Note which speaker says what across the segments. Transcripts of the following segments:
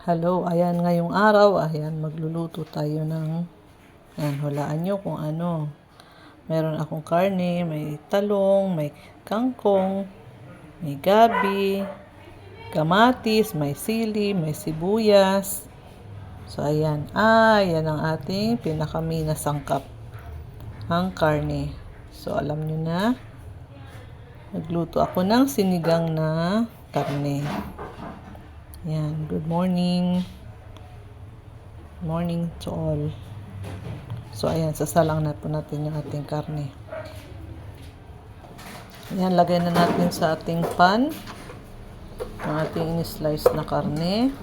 Speaker 1: Hello, ayan ngayong araw, ayan magluluto tayo ng, ayan, hulaan nyo kung ano. Meron akong karne, may talong, may kangkong, may gabi, kamatis, may sili, may sibuyas. So ayan, yan ang ating pinakamina sangkap, ang karne. So alam nyo na, nagluto ako ng sinigang na karne. Yan, good morning. Morning to all. So, ayan, sasalang na po natin yung ating karne. Ayan, lagay na natin sa ating pan ang ating in-slice na karne.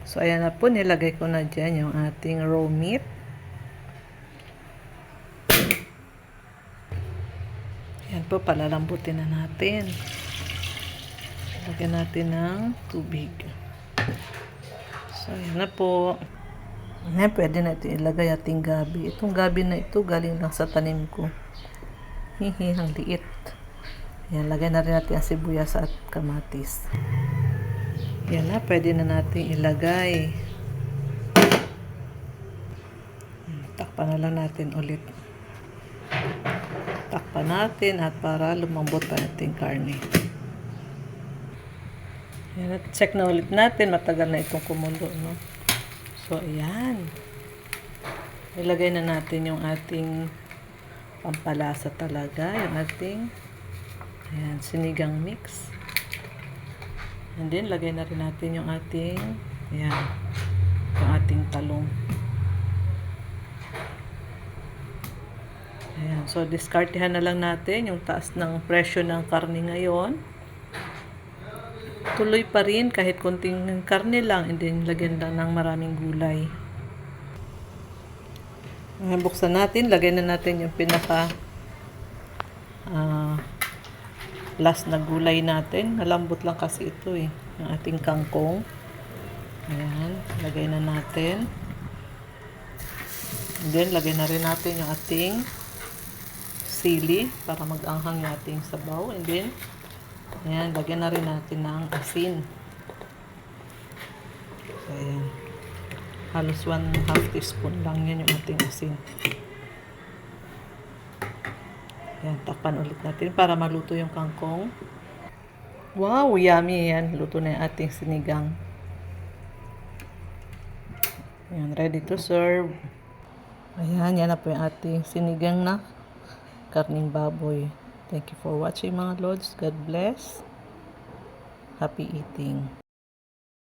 Speaker 1: So, ayan na po, nilagay ko na dyan yung ating raw meat. Ayan po, palalambutin na natin. Lagyan natin ng tubig. So, ayan na po. Ayan, pwede natin ilagay ating gabi. Itong gabi na ito, galing lang sa tanim ko. Hihi, ang liit. Ayan, lagay na rin natin ang sibuyas at kamatis. Ayan na, pwede na natin ilagay. Takpan na lang natin ulit. Takpan natin at para lumambot pa ating karne. Ayan, check na ulit natin. Matagal na itong kumulo, no? So, ayan. Ilagay na natin yung ating pampalasa talaga. Yung ating, ayan, sinigang mix. And then, lagay na rin natin yung ating, ayan, yung ating talong. Ayan. So, diskartehan na lang natin yung taas ng presyo ng karne ngayon. Tuloy pa rin kahit konting karne lang, and then lagyan lang ng maraming gulay. Buksan natin, lagay na natin yung pinaka last na gulay natin. Malambot lang kasi ito eh, yung ating kangkong. Ayan, lagay na natin. And then lagay na rin natin yung ating sili para mag-anghang yung ating sabaw. And then ayan, lagyan na rin natin ng asin. Ayan. Halos 1/2 teaspoon lang yan yung ating asin. Ayan, takpan ulit natin para maluto yung kangkong. Wow, yummy yan. Luto na yung ating sinigang. Ayan, ready to serve. Ayan, yan na po yung ating sinigang na karning baboy. Thank you for watching mga Lods. God bless. Happy eating.